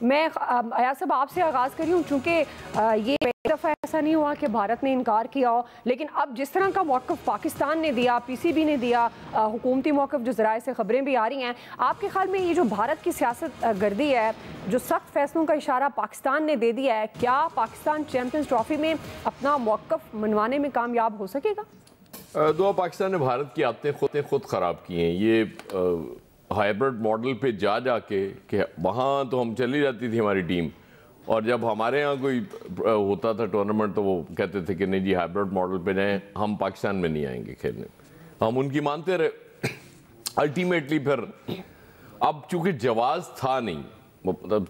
میں ایاز صاحب آپ سے آغاز کر رہی ہوں، چونکہ یہ پہلی دفعہ ایسا نہیں ہوا کہ بھارت نے انکار کیا ہو، لیکن اب جس طرح کا موقف پاکستان نے دیا، پی سی بی نے دیا، حکومتی موقف جو ذرائع سے خبریں بھی آ رہی ہیں، آپ کے خیال میں یہ جو بھارت کی سیاست گردی ہے، جو سخت فیصلوں کا اشارہ پاکستان نے دے دیا ہے، کیا پاکستان چیمپئنز ٹرافی میں اپنا موقف منوانے میں کامیاب ہو سکے گا؟ دعا پاکستان نے بھارت کی عادتیں خود خراب کی ہیں. یہ ہائبرڈ ماڈل پہ جا کے کہ وہاں تو ہم چلی جاتی تھی ہماری ٹیم، اور جب ہمارے ہاں کوئی ہوتا تھا ٹورنامنٹ تو وہ کہتے تھے کہ نہیں جی ہائبرڈ ماڈل پہ جائیں، ہم پاکستان میں نہیں آئیں گے کھیلنے. ہم ان کی مانتے رہے. الٹیمیٹلی پھر اب چونکہ جواز تھا نہیں، مطلب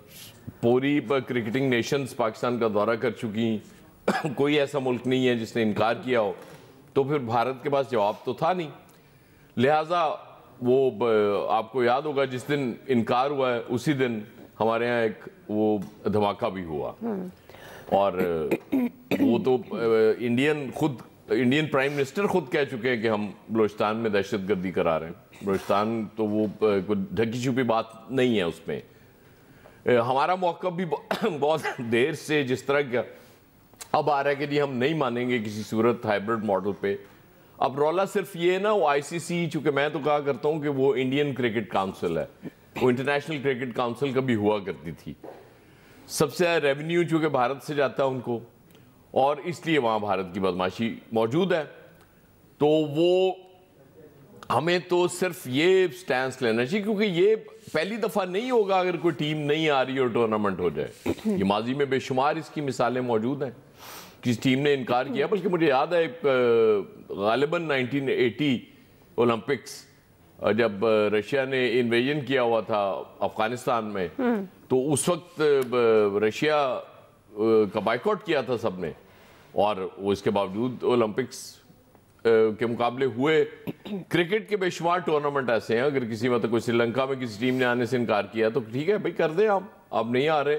پوری کرکٹنگ نیشنز پاکستان کا دورہ کر چکی، کوئی ایسا ملک نہیں ہے جس نے انکار کیا ہو، تو پھر بھارت کے پاس جواب تو تھا نہیں. لہٰذا وہ آپ کو یاد ہوگا جس دن انکار ہوا ہے اسی دن ہمارے ہاں ایک وہ دھماکہ بھی ہوا، اور وہ تو انڈین پرائم منسٹر خود کہہ چکے ہیں کہ ہم بلوچستان میں دہشت گردی کرا رہے ہیں. بلوچستان تو وہ ڈھکی چھپی بات نہیں ہے. اس میں ہمارا موقف بھی بہت دیر سے جس طرح کا اب آ رہا ہے کہ جی ہم نہیں مانیں گے کسی صورت ہائبرڈ ماڈل پہ. اب رولا صرف یہ نا، وہ آئی سی سی، چونکہ میں تو کہا کرتا ہوں کہ وہ انڈین کرکٹ کاؤنسل ہے، وہ انٹرنیشنل کرکٹ کاؤنسل کا بھی ہوا کرتی تھی. سب سے ریونیو چونکہ بھارت سے جاتا ہے ان کو، اور اس لیے وہاں بھارت کی بدماشی موجود ہے. تو وہ ہمیں تو صرف یہ سٹینس لینا چاہیے، کیونکہ یہ پہلی دفعہ نہیں ہوگا اگر کوئی ٹیم نہیں آ رہی اور ٹورنامنٹ ہو جائے. یہ ماضی میں بے شمار اس کی مثالیں موجود ہیں. کسی ٹیم نے انکار کیا، بلکہ مجھے یاد ہے غالباً 1980 اولمپکس جب رشیا نے انویژن کیا ہوا تھا افغانستان میں، تو اس وقت رشیا کا بائیکاٹ کیا تھا سب نے، اور وہ اس کے باوجود اولمپکس کے مقابلے ہوئے. کرکٹ کے بے شمار ٹورنامنٹ ایسے ہیں، اگر کسی مطلب کوئی سری لنکا میں کسی ٹیم نے آنے سے انکار کیا تو ٹھیک ہے بھائی کر دیں آپ نہیں آ رہے،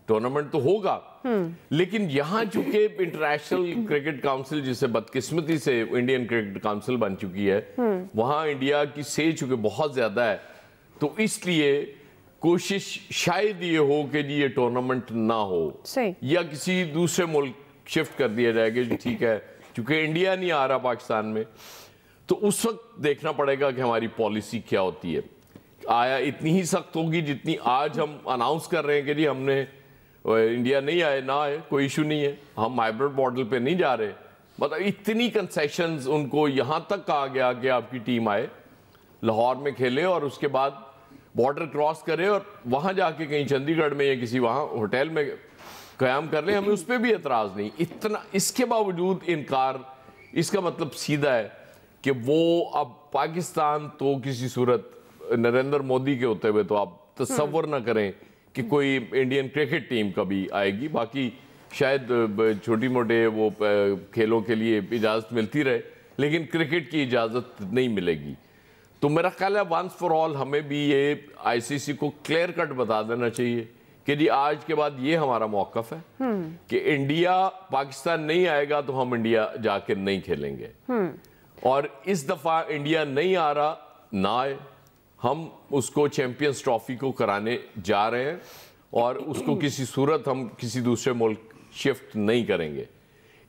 ٹورنامنٹ تو ہوگا. لیکن یہاں چونکہ انٹرنیشنل کرکٹ کاؤنسل جسے بدقسمتی سے انڈین کرکٹ کاؤنسل بن چکی ہے، وہاں انڈیا کی سیج چونکہ بہت زیادہ ہے، تو اس لیے کوشش شاید یہ ہو کہ جی یہ ٹورنامنٹ نہ ہو، یا کسی دوسرے ملک شفٹ کر دیا جائے کہ ٹھیک ہے چونکہ انڈیا نہیں آ رہا پاکستان میں. تو اس وقت دیکھنا پڑے گا کہ ہماری پالیسی کیا ہوتی ہے. آیا اتنی ہی سخت ہوگی جتنی آج ہم اناؤنس کر رہے ہیں کہ جی ہم نے انڈیا نہیں آئے، نہ آئے، کوئی ایشو نہیں ہے، ہم ہائبرڈ ماڈل پہ نہیں جا رہے. مطلب اتنی کنسیشنز ان کو یہاں تک کہا گیا کہ آپ کی ٹیم آئے، لاہور میں کھیلے، اور اس کے بعد بارڈر کراس کرے اور وہاں جا کے کہیں چندی گڑھ میں یا کسی وہاں ہوٹل میں قیام کر لیں. ہمیں اس پہ بھی اعتراض نہیں. اتنا اس کے باوجود انکار، اس کا مطلب سیدھا ہے کہ وہ اب پاکستان تو کسی صورت نریندر مودی کے ہوتے ہوئے تو آپ تصور نہ کریں کہ کوئی انڈین کرکٹ ٹیم کبھی آئے گی. باقی شاید چھوٹی موٹے وہ کھیلوں کے لیے اجازت ملتی رہے، لیکن کرکٹ کی اجازت نہیں ملے گی. تو میرا خیال ہے ونس فار آل ہمیں بھی یہ آئی سی سی کو کلیئر کٹ بتا دینا چاہیے کہ جی آج کے بعد یہ ہمارا موقف ہے کہ انڈیا پاکستان نہیں آئے گا تو ہم انڈیا جا کے نہیں کھیلیں گے. اور اس دفعہ انڈیا نہیں آ رہا، نہ آئے، ہم اس کو چیمپئنز ٹرافی کو کرانے جا رہے ہیں، اور اس کو کسی صورت ہم کسی دوسرے ملک شفٹ نہیں کریں گے.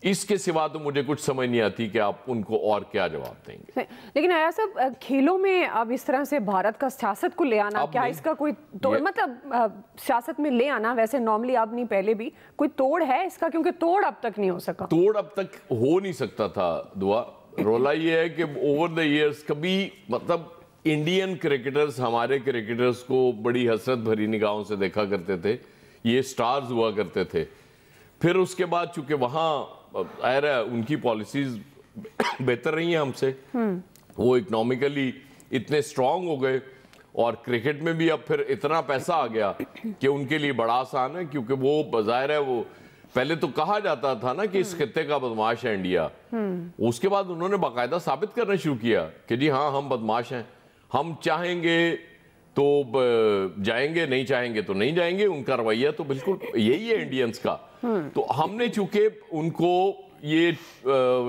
اس کے سوا تو مجھے کچھ سمجھ نہیں آتی کہ آپ ان کو اور کیا جواب دیں گے. لیکن ایاز صاحب کھیلوں میں اب اس طرح سے بھارت کا سیاست کو لے آنا، کیا اس کا کوئی توڑ، مطلب سیاست میں لے آنا ویسے نارملی اب نہیں پہلے بھی کوئی توڑ ہے اس کا؟ کیونکہ توڑ اب تک نہیں ہو سکا. توڑ اب تک ہو نہیں سکتا تھا. دعا رولا یہ ہے کہ اوور دا ایئرز کبھی مطلب انڈین کرکٹرز ہمارے کرکٹرز کو بڑی حسرت بھری نگاہوں سے دیکھا کرتے تھے. یہ سٹارز ہوا کرتے تھے. پھر اس کے بعد چونکہ وہاں ظاہر ہے ان کی پالیسیز بہتر رہی ہیں ہم سے، وہ اکنامکلی اتنے سٹرونگ ہو گئے، اور کرکٹ میں بھی اب پھر اتنا پیسہ آ گیا کہ ان کے لیے بڑا آسان ہے. کیونکہ وہ بظاہر ہے وہ پہلے تو کہا جاتا تھا نا کہ اس خطے کا بدماش ہے انڈیا، اس کے بعد انہوں نے باقاعدہ ثابت کرنا شروع کیا کہ جی ہاں ہم بدماش ہیں، ہم چاہیں گے تو جائیں گے، نہیں چاہیں گے تو نہیں جائیں گے. ان کا رویہ تو بالکل یہی ہے انڈینز کا. تو ہم نے چونکہ ان کو یہ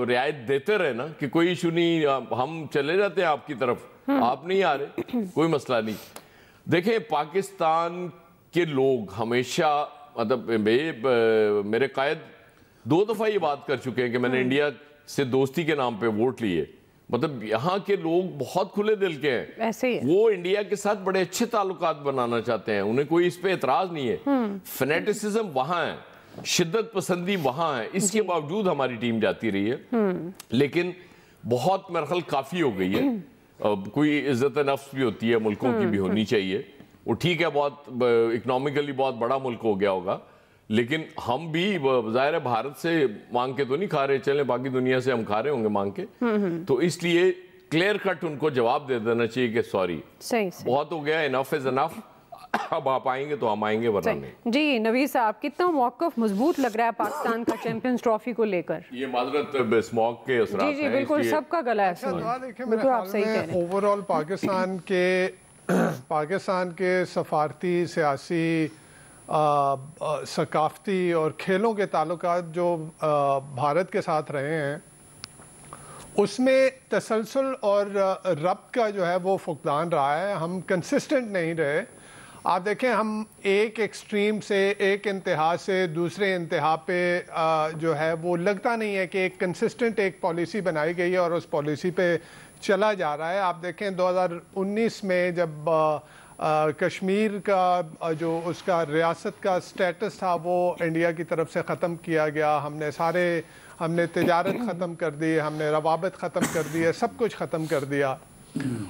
رعایت دیتے رہے نا کہ کوئی ایشو نہیں، ہم چلے جاتے ہیں آپ کی طرف، آپ نہیں آ رہے، کوئی مسئلہ نہیں. دیکھیں پاکستان کے لوگ ہمیشہ مطلب میرے قائد 2 دفعہ یہ بات کر چکے ہیں کہ میں نے انڈیا سے دوستی کے نام پہ ووٹ لیے. مطلب یہاں کے لوگ بہت کھلے دل کے ہیں, ایسے ہی وہ انڈیا کے ساتھ بڑے اچھے تعلقات بنانا چاہتے ہیں, انہیں کوئی اس پہ اعتراض نہیں ہے. فینیٹسزم وہاں ہے, شدت پسندی وہاں ہے, اس کے باوجود ہماری ٹیم جاتی رہی ہے. لیکن بہت مرحل کافی ہو گئی ہے. کوئی عزت نفس بھی ہوتی ہے, ملکوں کی بھی ہونی چاہیے. وہ ٹھیک ہے, بہت اکنامکلی بہت بڑا ملک ہو گیا ہوگا, لیکن ہم بھی ظاہر بھارت سے مانگ کے تو نہیں کھا رہے, چلیں باقی دنیا سے ہم کھا رہے ہوں گے مانگ کے. تو اس لیے کلیئر کٹ ان کو جواب دے دینا چاہیے کہ سوری, بہت ہو گیا, انف از انف, اب آپ آئیں گے تو ہم آئیں گے ورنہ نہیں. جی نوید صاحب, کتنا موقف مضبوط لگ رہا ہے پاکستان کا چیمپئنز ٹرافی کو لے کر؟ یہ معذرت اسموگ کے اثرات ہیں. جی بالکل, سب کا گلا ہے. بالکل آپ صحیح کہہ رہے ہیں. اوور آل پاکستان کے سفارتی, سیاسی, ثقافتی اور کھیلوں کے تعلقات جو بھارت کے ساتھ رہے ہیں, اس میں تسلسل اور ربط کا جو ہے وہ فقدان رہا ہے. ہم کنسسٹنٹ نہیں رہے. آپ دیکھیں, ہم ایک ایکسٹریم سے, ایک انتہا سے دوسرے انتہا پہ جو ہے وہ لگتا نہیں ہے کہ ایک کنسسٹنٹ ایک پالیسی بنائی گئی ہے اور اس پالیسی پہ چلا جا رہا ہے. آپ دیکھیں 2019 میں جب کشمیر کا جو اس کا ریاست کا سٹیٹس تھا وہ انڈیا کی طرف سے ختم کیا گیا, ہم نے تجارت ختم کر دی, ہم نے روابط ختم کر دی, سب کچھ ختم کر دیا.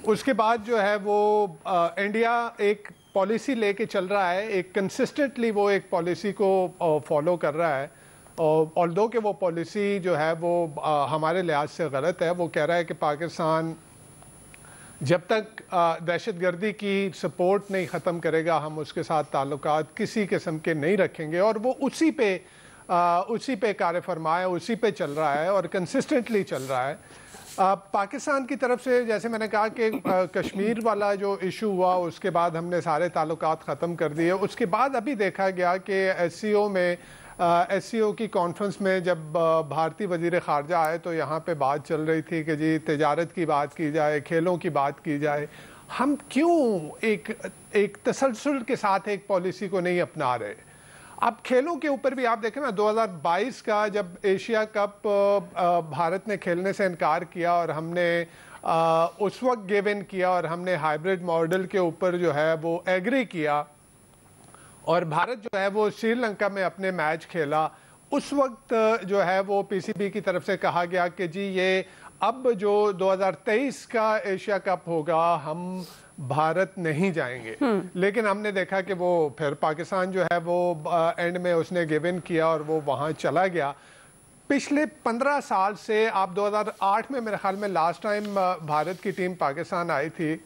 اس کے بعد جو ہے وہ انڈیا ایک پالیسی لے کے چل رہا ہے, ایک کنسسٹنٹلی وہ ایک پالیسی کو فالو کر رہا ہے. آلدو کہ وہ پالیسی جو ہے وہ ہمارے لحاظ سے غلط ہے. وہ کہہ رہا ہے کہ پاکستان جب تک دہشت گردی کی سپورٹ نہیں ختم کرے گا ہم اس کے ساتھ تعلقات کسی قسم کے نہیں رکھیں گے, اور وہ اسی پہ کار فرما ہے, اسی پہ چل رہا ہے اور کنسسٹنٹلی چل رہا ہے. پاکستان کی طرف سے جیسے میں نے کہا کہ کشمیر والا جو ایشو ہوا اس کے بعد ہم نے سارے تعلقات ختم کر دیے. اس کے بعد ابھی دیکھا گیا کہ ایس سی او کی کانفرنس میں جب بھارتی وزیر خارجہ آئے تو یہاں پہ بات چل رہی تھی کہ جی تجارت کی بات کی جائے, کھیلوں کی بات کی جائے. ہم کیوں ایک تسلسل کے ساتھ ایک پالیسی کو نہیں اپنا رہے؟ اب کھیلوں کے اوپر بھی آپ دیکھیں نا, 2022 کا جب ایشیا کپ بھارت نے کھیلنے سے انکار کیا اور ہم نے اس وقت گیو ان کیا اور ہم نے ہائیبرڈ ماڈل کے اوپر جو ہے وہ ایگری کیا, اور بھارت جو ہے وہ سری لنکا میں اپنے میچ کھیلا. اس وقت جو ہے وہ پی سی بی کی طرف سے کہا گیا کہ جی یہ اب جو 2023 کا ایشیا کپ ہوگا ہم بھارت نہیں جائیں گے. لیکن ہم نے دیکھا کہ وہ پھر پاکستان جو ہے وہ اینڈ میں اس نے گیو ان کیا اور وہ وہاں چلا گیا. پچھلے 15 سال سے آپ 2008 میں میرے خیال میں لاسٹ ٹائم بھارت کی ٹیم پاکستان آئی تھی,